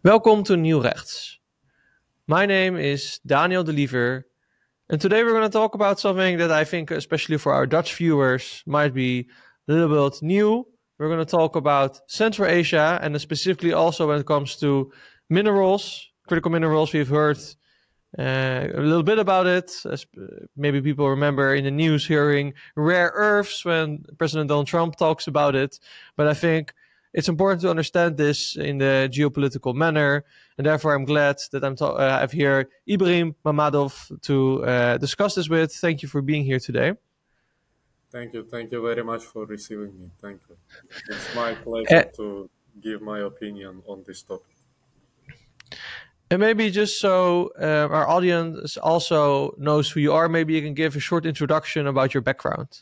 Welcome to New Rechts. My name is Daniel de Liever, and today we're going to talk about something that I think, especially for our Dutch viewers, might be a little bit new. We're going to talk about Central Asia, and specifically also when it comes to minerals, critical minerals. We've heard a little bit about it. As maybe people remember in the news hearing rare earths when President Donald Trump talks about it. But I think it's important to understand this in the geopolitical manner, and therefore I'm glad that I have here Ibrahim Mamadov to discuss this with. Thank you for being here today. Thank you very much for receiving me. Thank you. It's my pleasure to give my opinion on this topic. And maybe just so our audience also knows who you are, maybe you can give a short introduction about your background.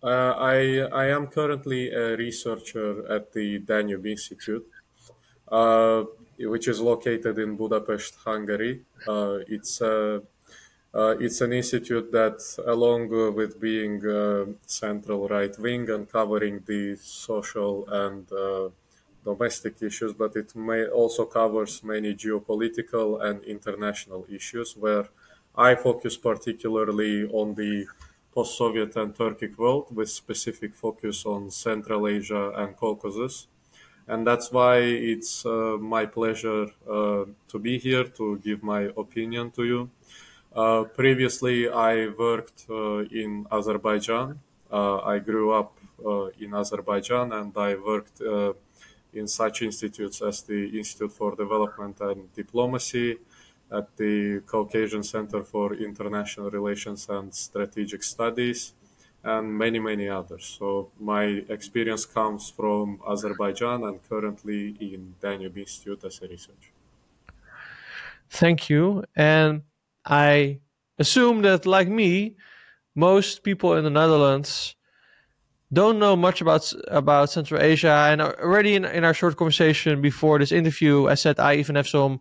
I am currently a researcher at the Danube Institute, which is located in Budapest, Hungary. It's an institute that, along with being central right wing and covering the social and domestic issues, but it may also covers many geopolitical and international issues, where I focus particularly on the post-Soviet and Turkic world, with specific focus on Central Asia and Caucasus. And that's why it's my pleasure to be here to give my opinion to you. Previously, I worked in Azerbaijan. I grew up in Azerbaijan, and I worked in such institutes as the Institute for Development and Diplomacy, at the Caucasian Center for International Relations and Strategic Studies, and many others. So my experience comes from Azerbaijan and currently in Danube Institute as a researcher. Thank you. And I assume that, like me, most people in the Netherlands don't know much about Central Asia. And already in our short conversation before this interview, I said I even have some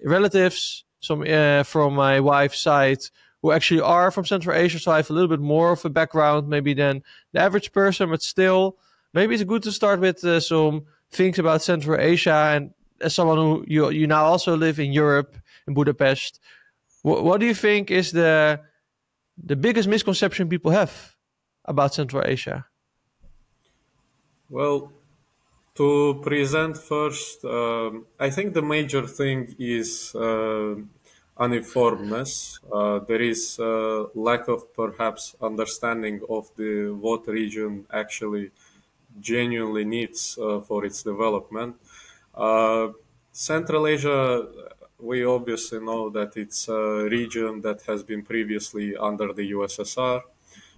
relatives, some from my wife's side, who actually are from Central Asia. So I have a little bit more of a background maybe than the average person, but still, maybe it's good to start with some things about Central Asia. And as someone who you now also live in Europe, in Budapest, what do you think is the biggest misconception people have about Central Asia? Well, to present first, I think the major thing is uninformedness. There is a lack of perhaps understanding of what region actually genuinely needs for its development. Central Asia, we obviously know that it's a region that has been previously under the USSR.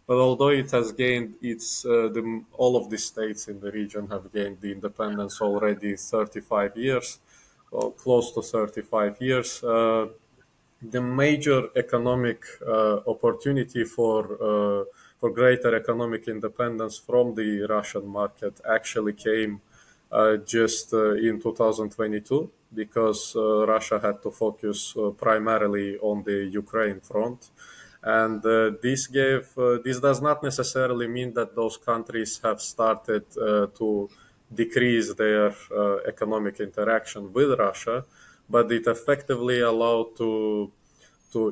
But although it has gained all of the states in the region have gained the independence already 35 years, or close to 35 years, the major economic opportunity for greater economic independence from the Russian market actually came just in 2022, because Russia had to focus primarily on the Ukraine front. And this does not necessarily mean that those countries have started to decrease their economic interaction with Russia, but it effectively allowed to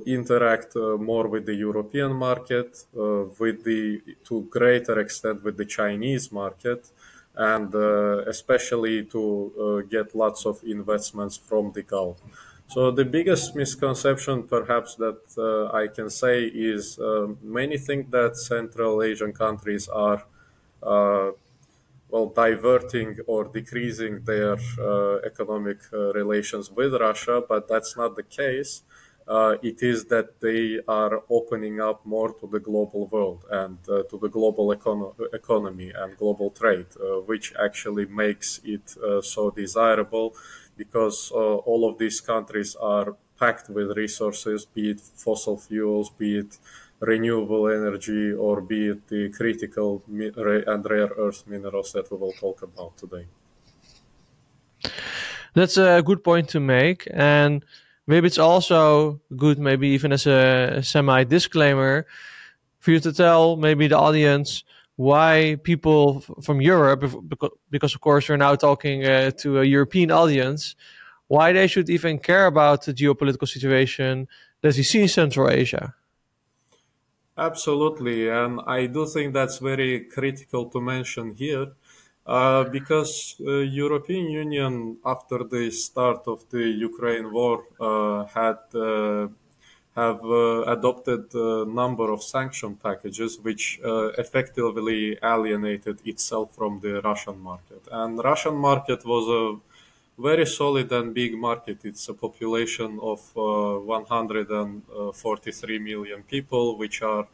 interact more with the European market, to greater extent with the Chinese market, and especially to get lots of investments from the Gulf. So the biggest misconception, perhaps, that I can say is many think that Central Asian countries are, diverting or decreasing their economic relations with Russia, but that's not the case. It is that they are opening up more to the global world and to the global economy and global trade, which actually makes it so desirable, because all of these countries are packed with resources, be it fossil fuels, be it renewable energy, or be it the critical and rare earth minerals that we will talk about today. That's a good point to make. And maybe it's also good, maybe even as a semi-disclaimer, for you to tell maybe the audience why people from Europe, because of course we're now talking to a European audience, why they should even care about the geopolitical situation that we see in Central Asia. Absolutely, and I do think that's very critical to mention here, because European Union, after the start of the Ukraine war, had have adopted a number of sanction packages which effectively alienated itself from the Russian market. And Russian market was a very solid and big market. It's a population of 143 million people, which are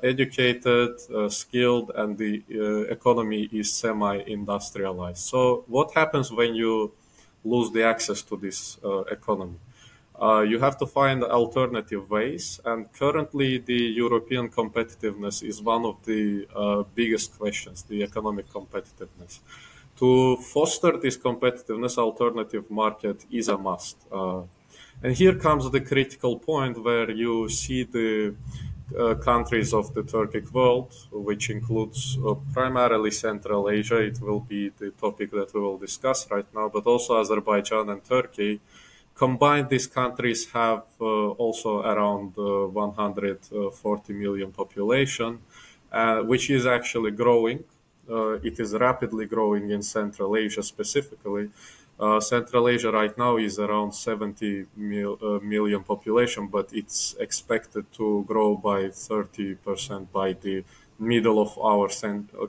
educated, skilled, and the economy is semi-industrialized. So, what happens when you lose the access to this economy? You have to find alternative ways, and currently the European competitiveness is one of the biggest questions, the economic competitiveness. To foster this competitiveness, alternative market is a must. And here comes the critical point where you see the countries of the Turkic world, which includes primarily Central Asia. It will be the topic that we will discuss right now, but also Azerbaijan and Turkey. Combined, these countries have also around 140 million population, which is actually growing. It is rapidly growing in Central Asia specifically. Central Asia right now is around 70 million population, but it's expected to grow by 30% by the middle of our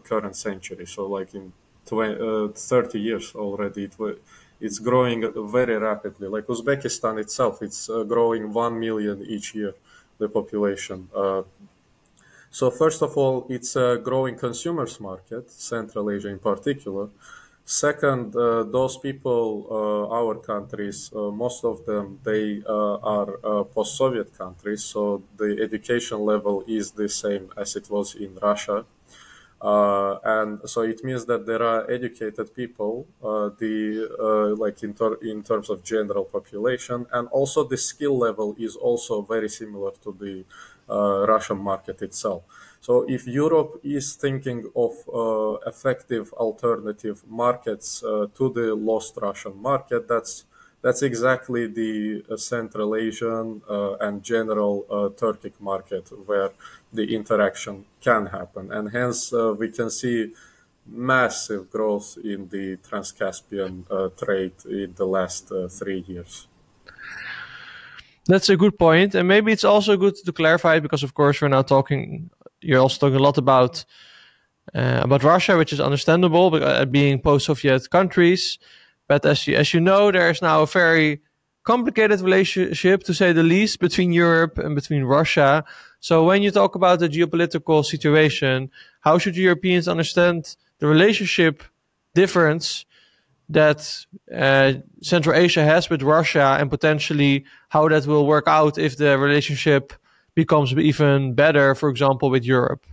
current century. So, like in 30 years already, it's growing very rapidly. Like Uzbekistan itself, it's growing 1 million each year, the population. So first of all, it's a growing consumers market, Central Asia in particular. Second, those people, our countries, most of them, they are post-Soviet countries, so the education level is the same as it was in Russia. And so it means that there are educated people, like in terms of general population, and also the skill level is also very similar to the Russian market itself. So if Europe is thinking of effective alternative markets to the lost Russian market, that's exactly the Central Asian and general Turkic market where the interaction can happen. And hence we can see massive growth in the Trans-Caspian trade in the last 3 years. That's a good point. And maybe it's also good to clarify, because of course you're also talking a lot about Russia, which is understandable, being post-Soviet countries. But as you know, there is now a very complicated relationship, to say the least, between Europe and between Russia. So when you talk about the geopolitical situation, how should Europeans understand the relationship difference that Central Asia has with Russia, and potentially how that will work out if the relationship becomes even better, for example, with Europe?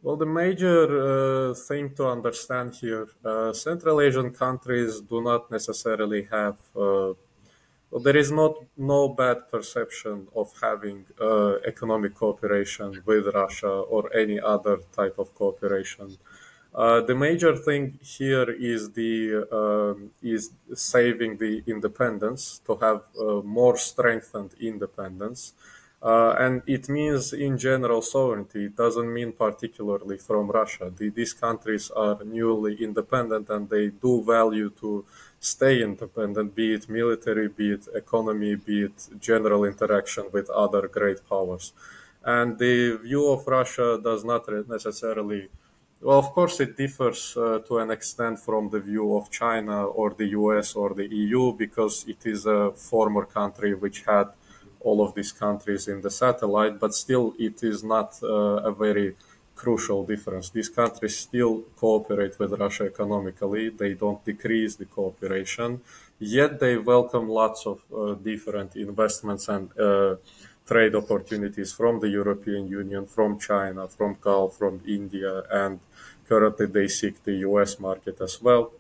Well, the major thing to understand here, Central Asian countries do not necessarily have, there is no bad perception of having economic cooperation with Russia or any other type of cooperation. The major thing here is saving the independence, to have more strengthened independence. And it means in general sovereignty. It doesn't mean particularly from Russia. These countries are newly independent and they do value to stay independent, be it military, be it economy, be it general interaction with other great powers. And the view of Russia does not necessarily, well, of course, it differs to an extent from the view of China or the US or the EU, because it is a former country which had all of these countries in the satellite, but still it is not a very crucial difference. These countries still cooperate with Russia economically. They don't decrease the cooperation, yet they welcome lots of different investments and trade opportunities from the European Union, from China, from Gulf, from India, and currently they seek the US market as well.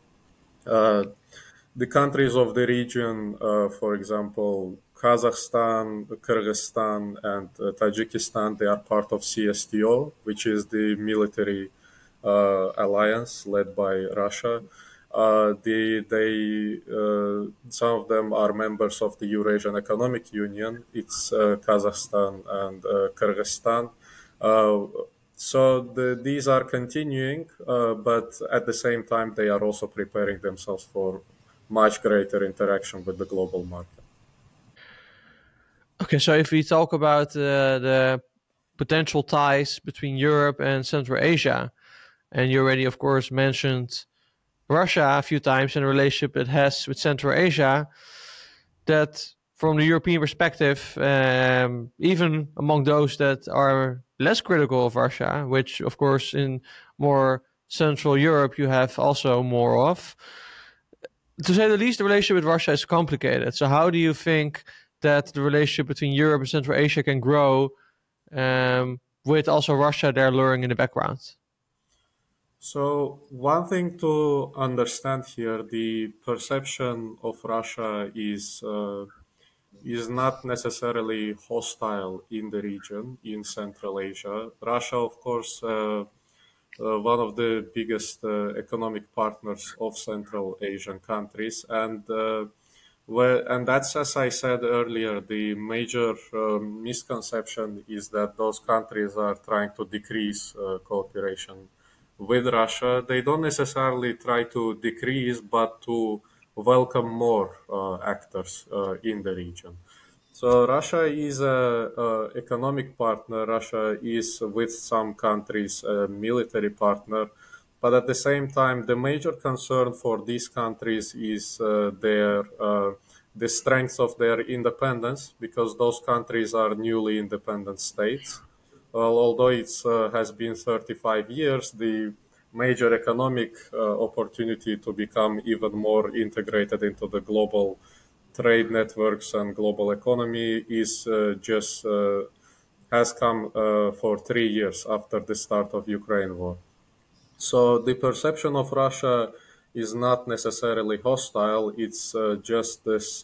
The countries of the region, for example, Kazakhstan, Kyrgyzstan, and Tajikistan, they are part of CSTO, which is the military alliance led by Russia. Some of them are members of the Eurasian Economic Union. It's Kazakhstan and Kyrgyzstan. These are continuing, but at the same time, they are also preparing themselves for much greater interaction with the global market. Okay, so if we talk about the potential ties between Europe and Central Asia, and you already, of course, mentioned Russia a few times and the relationship it has with Central Asia, that from the European perspective, even among those that are less critical of Russia, which, of course, in more Central Europe, you have also more of, to say the least, the relationship with Russia is complicated. So how do you think that the relationship between Europe and Central Asia can grow with also Russia there luring in the background? So one thing to understand here, the perception of Russia is not necessarily hostile in the region, in Central Asia. Russia, of course, one of the biggest economic partners of Central Asian countries, and that's, as I said earlier, the major misconception is that those countries are trying to decrease cooperation with Russia. They don't necessarily try to decrease, but to welcome more actors in the region. So Russia is a economic partner. Russia is with some countries a military partner, but at the same time, the major concern for these countries is the strength of their independence, because those countries are newly independent states. Well, although it has been 35 years, the major economic opportunity to become even more integrated into the global trade networks and global economy has come for 3 years after the start of Ukraine war. So the perception of Russia is not necessarily hostile. It's just this.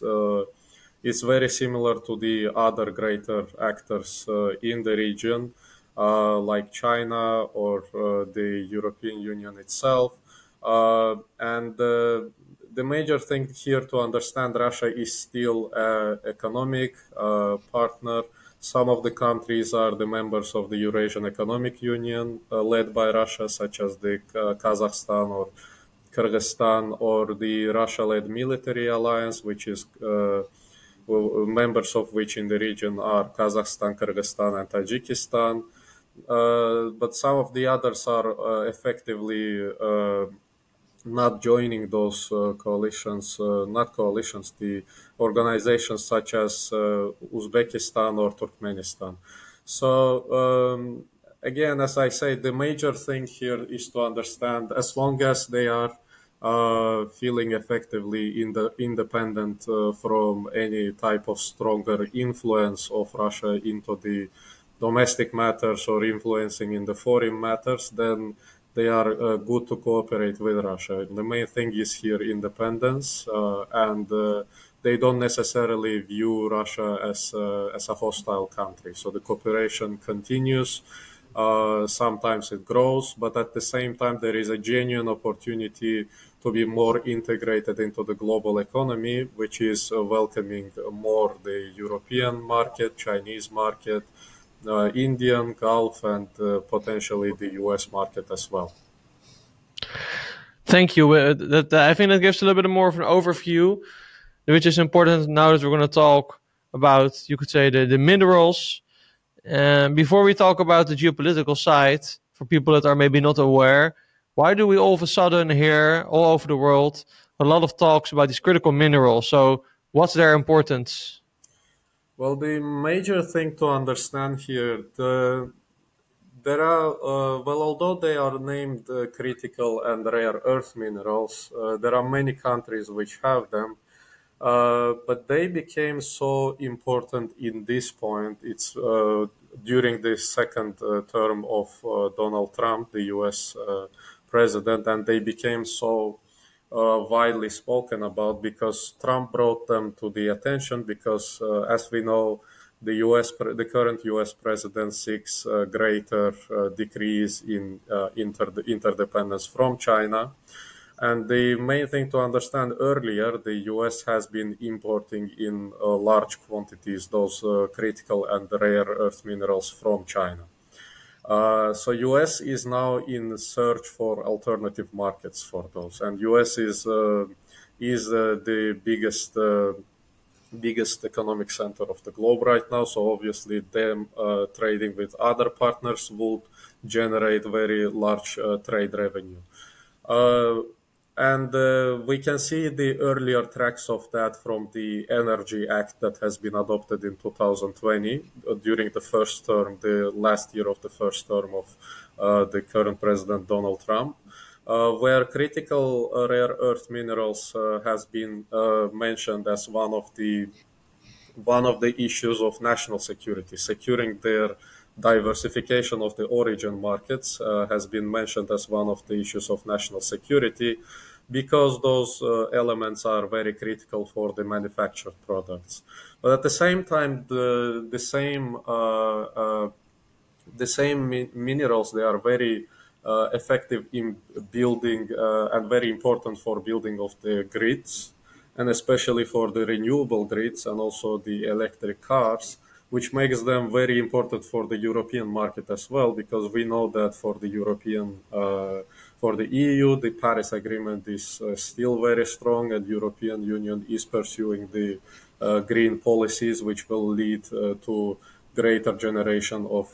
It's very similar to the other greater actors in the region, like China or the European Union itself. And the major thing here to understand Russia is still an economic partner. Some of the countries are the members of the Eurasian Economic Union, led by Russia, such as the Kazakhstan or Kyrgyzstan, or the Russia-led military alliance, which is members of which in the region are Kazakhstan, Kyrgyzstan, and Tajikistan. But some of the others are effectively not joining those coalitions, the organizations such as Uzbekistan or Turkmenistan. So, again, as I say, the major thing here is to understand, as long as they are feeling effectively independent from any type of stronger influence of Russia into the domestic matters or influencing in the foreign matters, then they are good to cooperate with Russia. The main thing is here independence, and they don't necessarily view Russia as a hostile country. So the cooperation continues. Sometimes it grows, but at the same time, there is a genuine opportunity to be more integrated into the global economy, which is welcoming more the European market, Chinese market, Indian, Gulf, and potentially the US market as well. Thank you. I think that gives a little bit more of an overview, which is important now that we're going to talk about, you could say, the minerals. Before we talk about the geopolitical side, for people that are maybe not aware, why do we all of a sudden hear all over the world a lot of talks about these critical minerals? So what's their importance? Well, the major thing to understand here, although they are named critical and rare earth minerals, there are many countries which have them, but they became so important in this point. It's during the second term of Donald Trump, the U.S. president, and they became so widely spoken about because Trump brought them to the attention because, as we know, the current U.S. president seeks greater decrease in interdependence from China. And the main thing to understand earlier, the US has been importing in large quantities those critical and rare earth minerals from China. So US is now in search for alternative markets for those, and US is the biggest economic center of the globe right now. So obviously, them trading with other partners would generate very large trade revenue. Uh, and we can see the earlier tracks of that from the Energy Act that has been adopted in 2020 during the first term, the last year of the first term of the current president Donald Trump, where critical rare earth minerals has been mentioned as one of the issues of national security. Securing their diversification of the origin markets has been mentioned as one of the issues of national security because those elements are very critical for the manufactured products. But at the same time, the same minerals, they are very effective in building and very important for building of the grids, and especially for the renewable grids and also the electric cars, which makes them very important for the European market as well, because we know that for the EU, the Paris Agreement is still very strong, and European Union is pursuing the green policies, which will lead to greater generation of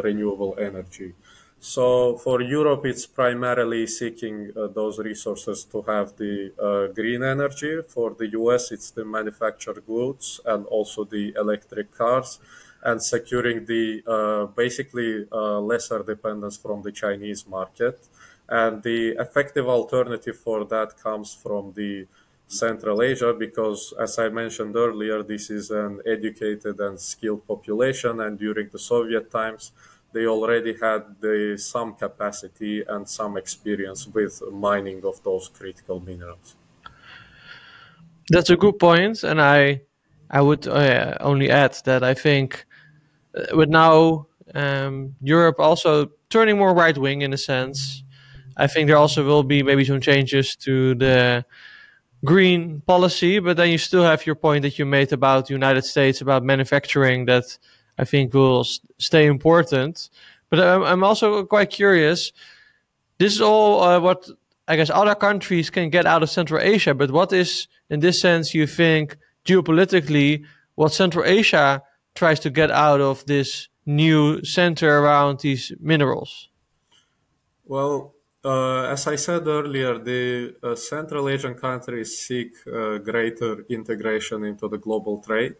renewable energy. So for Europe, it's primarily seeking those resources to have the green energy. For the US, it's the manufactured goods and also the electric cars, and securing the basically lesser dependence from the Chinese market. And the effective alternative for that comes from the Central Asia, because, as I mentioned earlier, this is an educated and skilled population, and during the Soviet times, they already had some capacity and some experience with mining of those critical minerals. That's a good point, and I would only add that I think with now Europe also turning more right wing in a sense, I think there also will be maybe some changes to the green policy, but then you still have your point that you made about the United States, about manufacturing, that I think will stay important. But I'm also quite curious. This is all what I guess other countries can get out of Central Asia, but what is, in this sense, you think geopolitically, what Central Asia tries to get out of this new center around these minerals? Well, as I said earlier, the Central Asian countries seek greater integration into the global trade.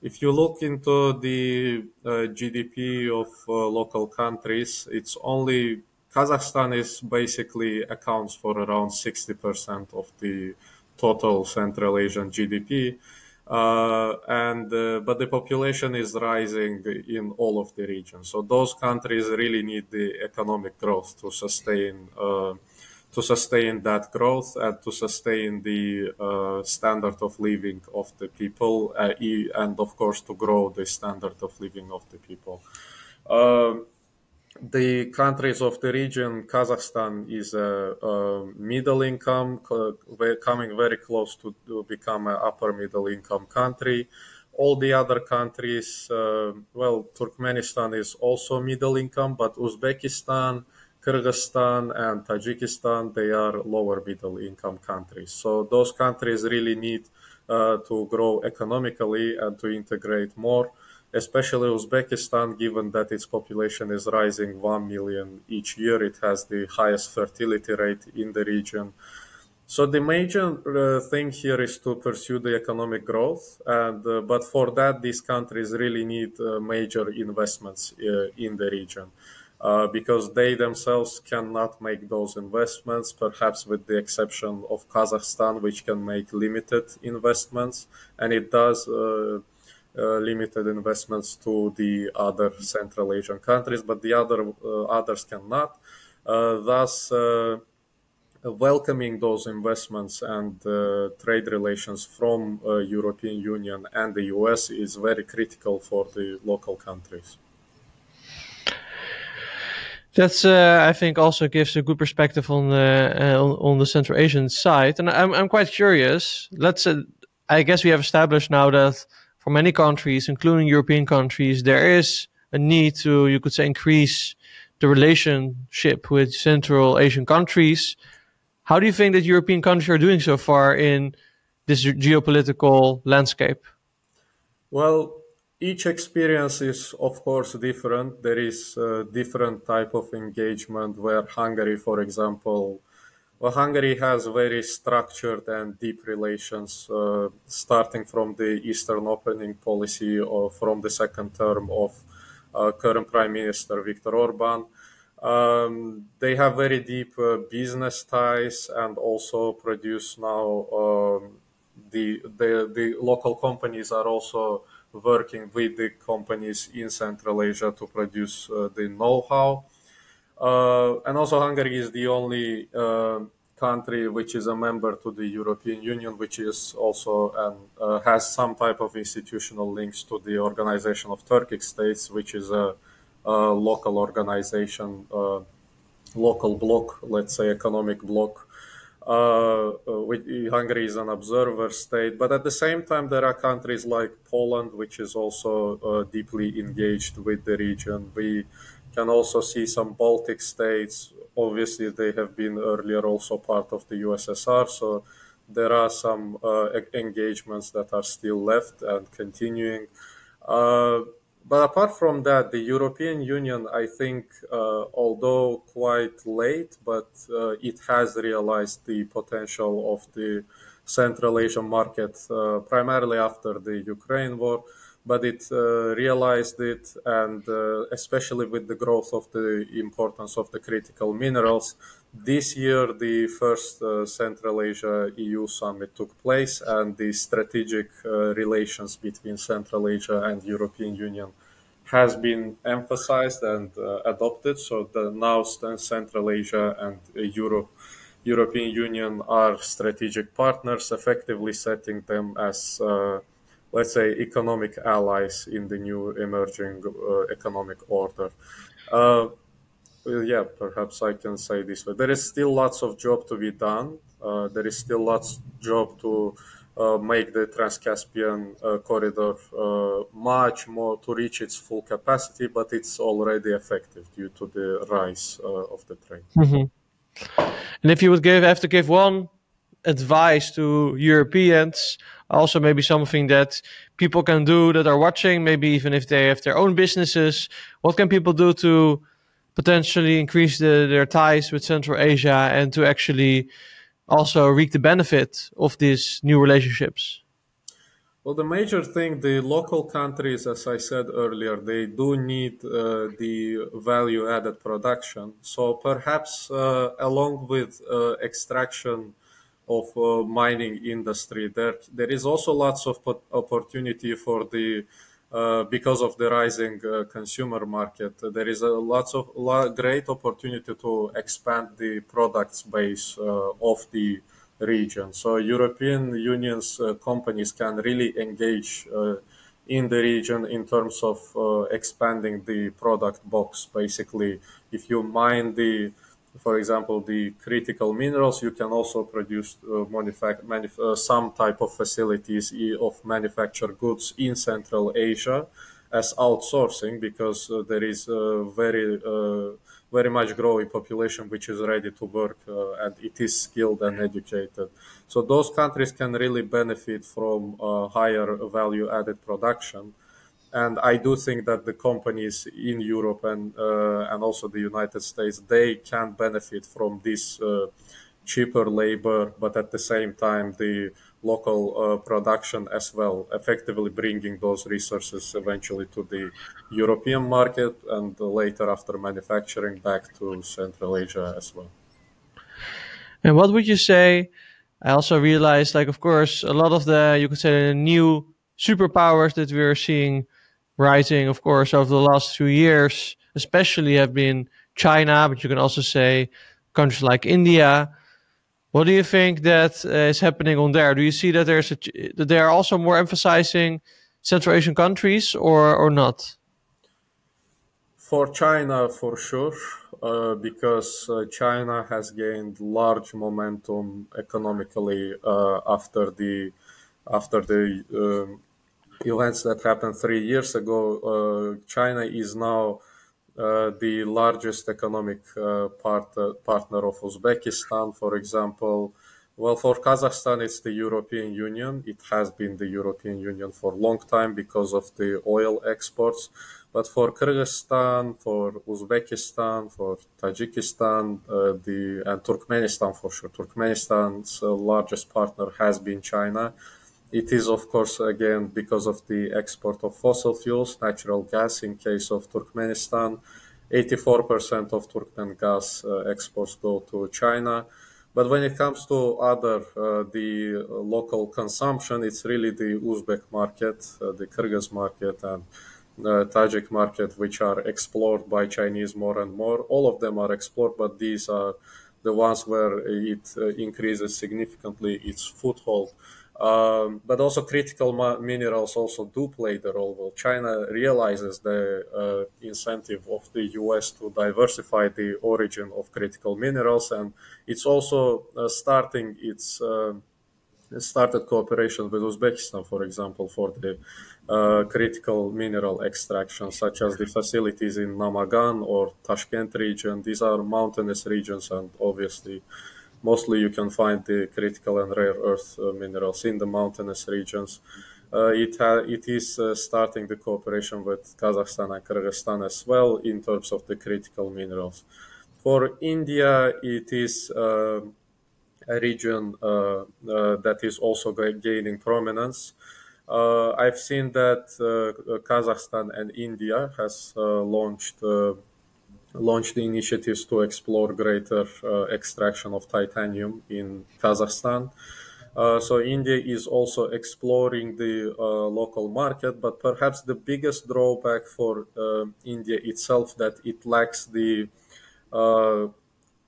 If you look into the GDP of local countries, it's only Kazakhstan is basically accounts for around 60% of the total Central Asian GDP. And but the population is rising in all of the regions. So those countries really need the economic growth to sustain that growth and to sustain the standard of living of the people, and of course to grow the standard of living of the people. The countries of the region, Kazakhstan is a middle income, coming very close to become an upper middle income country. All the other countries, well, Turkmenistan is also middle income, but Uzbekistan, Kyrgyzstan, and Tajikistan, they are lower middle income countries. So those countries really need to grow economically and to integrate more, especially Uzbekistan, given that its population is rising 1 million each year. It has the highest fertility rate in the region. So the major thing here is to pursue the economic growth, and but for that, these countries really need major investments in the region. Because they themselves cannot make those investments, perhaps with the exception of Kazakhstan, which can make limited investments, and it does limited investments to the other Central Asian countries, but the others cannot. Thus, welcoming those investments and trade relations from European Union and the US is very critical for the local countries. That's, I think, also gives a good perspective on the Central Asian side, and I'm quite curious. I guess we have established now that for many countries, including European countries, there is a need to, you could say, increase the relationship with Central Asian countries. How do you think that European countries are doing so far in this geopolitical landscape? Well, each experience is of course different. There is a different type of engagement where Hungary, for example, well, Hungary has very structured and deep relations, starting from the Eastern opening policy or from the second term of current Prime Minister Viktor Orban. They have very deep business ties and also produce now the local companies are also working with the companies in Central Asia to produce the know-how. And also Hungary is the only country which is a member to the European Union, which is also has some type of institutional links to the Organization of Turkic States, which is a local organization, local bloc, let's say economic bloc. Hungary is an observer state, but at the same time, there are countries like Poland, which is also deeply engaged with the region. We can also see some Baltic states. Obviously, they have been earlier also part of the USSR, so there are some engagements that are still left and continuing. But apart from that, the European Union, I think, although quite late, but it has realized the potential of the Central Asian market, primarily after the Ukraine war. But it realized it, and especially with the growth of the importance of the critical minerals. This year, the first Central Asia EU summit took place, and the strategic relations between Central Asia and European Union has been emphasized and adopted. So now Central Asia and European Union are strategic partners, effectively setting them as let's say, economic allies in the new emerging economic order. Yeah, perhaps I can say this way. There is still lots of job to be done. There is still lots of job to make the Trans-Caspian corridor much more to reach its full capacity, but it's already effective due to the rise of the trade. Mm-hmm. And if you would have to give one advice to Europeans, also maybe something that people can do that are watching, maybe even if they have their own businesses, what can people do to potentially increase their ties with Central Asia and to actually also reap the benefit of these new relationships? Well, the major thing, the local countries, as I said earlier, they do need the value-added production. So perhaps along with extraction of mining industry, there is also lots of opportunity for the because of the rising consumer market. There is a great opportunity to expand the products base of the region. So European Union's companies can really engage in the region in terms of expanding the product box. Basically, if you mine for example, the critical minerals, you can also produce some type of facilities of manufactured goods in Central Asia as outsourcing, because there is a very much growing population which is ready to work and it is skilled and educated. So those countries can really benefit from higher value added production. And I do think that the companies in Europe and also the United States, they can benefit from this cheaper labor, but at the same time, the local production as well, effectively bringing those resources eventually to the European market and later after manufacturing back to Central Asia as well. And what would you say? I also realized, like, of course, a lot of you could say, the new superpowers that we're seeing rising, of course, over the last few years, especially have been China, but you can also say countries like India. What do you think that is happening on there? Do you see that that they are also more emphasizing Central Asian countries or not? For China, for sure, because China has gained large momentum economically after the events that happened 3 years ago. China is now the largest economic partner of Uzbekistan, for example. Well, for Kazakhstan, it's the European Union. It has been the European Union for a long time because of the oil exports. But for Kyrgyzstan, for Uzbekistan, for Tajikistan, and Turkmenistan for sure, Turkmenistan's largest partner has been China. It is, of course, again, because of the export of fossil fuels, natural gas. In case of Turkmenistan, 84% of Turkmen gas exports go to China. But when it comes to the local consumption, it's really the Uzbek market, the Kyrgyz market, and Tajik market, which are explored by Chinese more and more. All of them are explored, but these are the ones where it increases significantly its foothold. But also critical minerals also do play the role. Well, China realizes the incentive of the US to diversify the origin of critical minerals, and it's also started cooperation with Uzbekistan, for example, for the critical mineral extraction, such as the facilities in Namagan or Tashkent region. These are mountainous regions, and obviously mostly you can find the critical and rare earth minerals in the mountainous regions. It is starting the cooperation with Kazakhstan and Kyrgyzstan as well in terms of the critical minerals. For India, it is a region that is also gaining prominence. I've seen that Kazakhstan and India has launched the initiatives to explore greater extraction of titanium in Kazakhstan. So India is also exploring the local market, but perhaps the biggest drawback for India itself that it lacks the uh,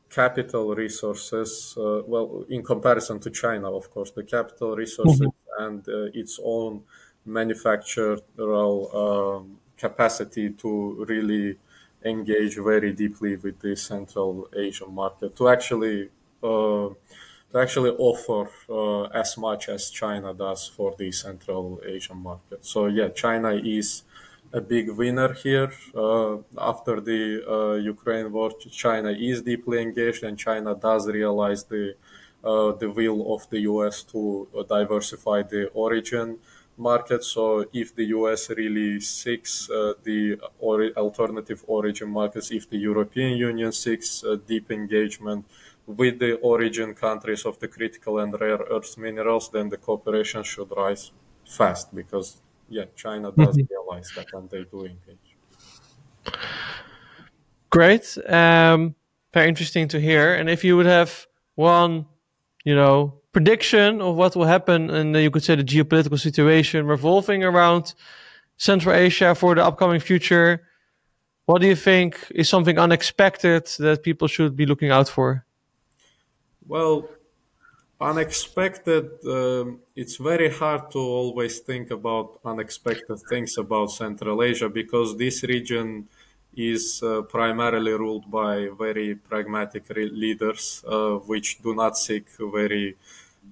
capital resources. Well, in comparison to China, of course, the capital resources and its own manufactural capacity to really engage very deeply with the Central Asian market to actually offer as much as China does for the Central Asian market. So yeah, China is a big winner here. After the Ukraine war, China is deeply engaged, and China does realize the will of the US to diversify the origin market. So if the US really seeks the alternative origin markets, if the European Union seeks deep engagement with the origin countries of the critical and rare earth minerals, then the cooperation should rise fast because, yeah, China does realize that and they do engage. Great. Very interesting to hear. And if you would have one, prediction of what will happen, and you could say the geopolitical situation revolving around Central Asia for the upcoming future, what do you think is something unexpected that people should be looking out for? Well, unexpected, it's very hard to always think about unexpected things about Central Asia because this region is primarily ruled by very pragmatic leaders, which do not seek very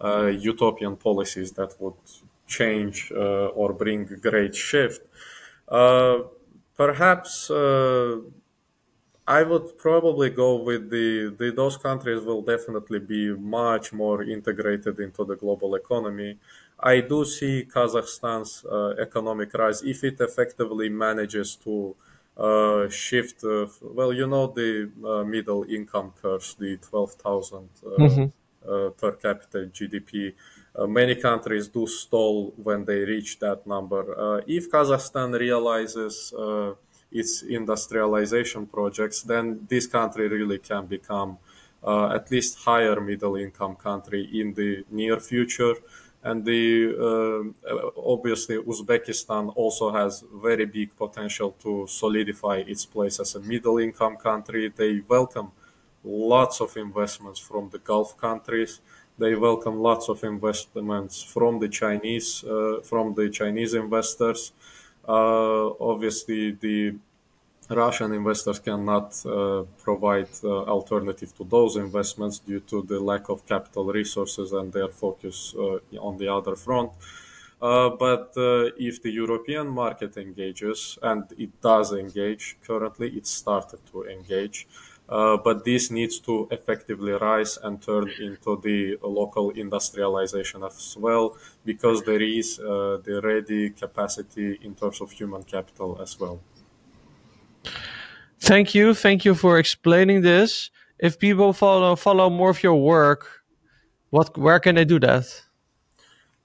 utopian policies that would change or bring great shift. Uh, Perhaps I would probably go with those countries will definitely be much more integrated into the global economy. I do see Kazakhstan's economic rise if it effectively manages to shift. Well, the middle income curves, the 12,000 Hmm. per capita GDP. Many countries do stall when they reach that number. If Kazakhstan realizes its industrialization projects, then this country really can become at least higher middle income country in the near future. And obviously Uzbekistan also has very big potential to solidify its place as a middle income country. They welcome lots of investments from the Gulf countries. They welcome lots of investments from the Chinese investors. Obviously, the Russian investors cannot provide alternative to those investments due to the lack of capital resources and their focus on the other front. But if the European market engages, and it does engage currently, it started to engage, but this needs to effectively rise and turn into the local industrialization as well, because there is the ready capacity in terms of human capital as well. Thank you for explaining this. If people follow more of your work, where can they do that?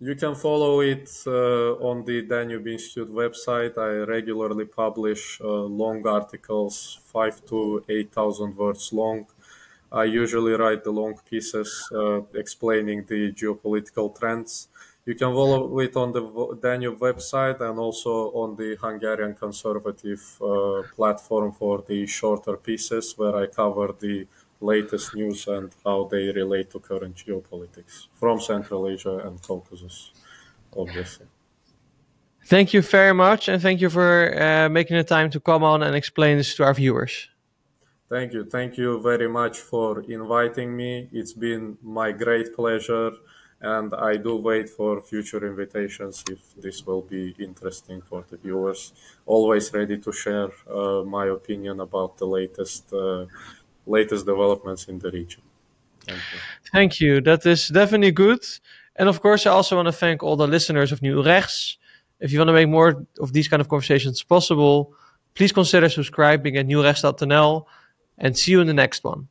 You can follow it on the Danube Institute website. I regularly publish long articles, 5 to 8,000 words long. I usually write the long pieces explaining the geopolitical trends. You can follow it on the Danube website and also on the Hungarian conservative platform for the shorter pieces, where I cover the latest news and how they relate to current geopolitics from Central Asia and Caucasus, obviously. Thank you very much, and thank you for making the time to come on and explain this to our viewers. Thank you. Thank you very much for inviting me. It's been my great pleasure, and I do wait for future invitations if this will be interesting for the viewers. Always ready to share my opinion about the latest developments in the region. Thank you. Thank you. That is definitely good. And of course, I also want to thank all the listeners of New Rechts. If you want to make more of these kind of conversations possible, please consider subscribing at newrechts.nl, and see you in the next one.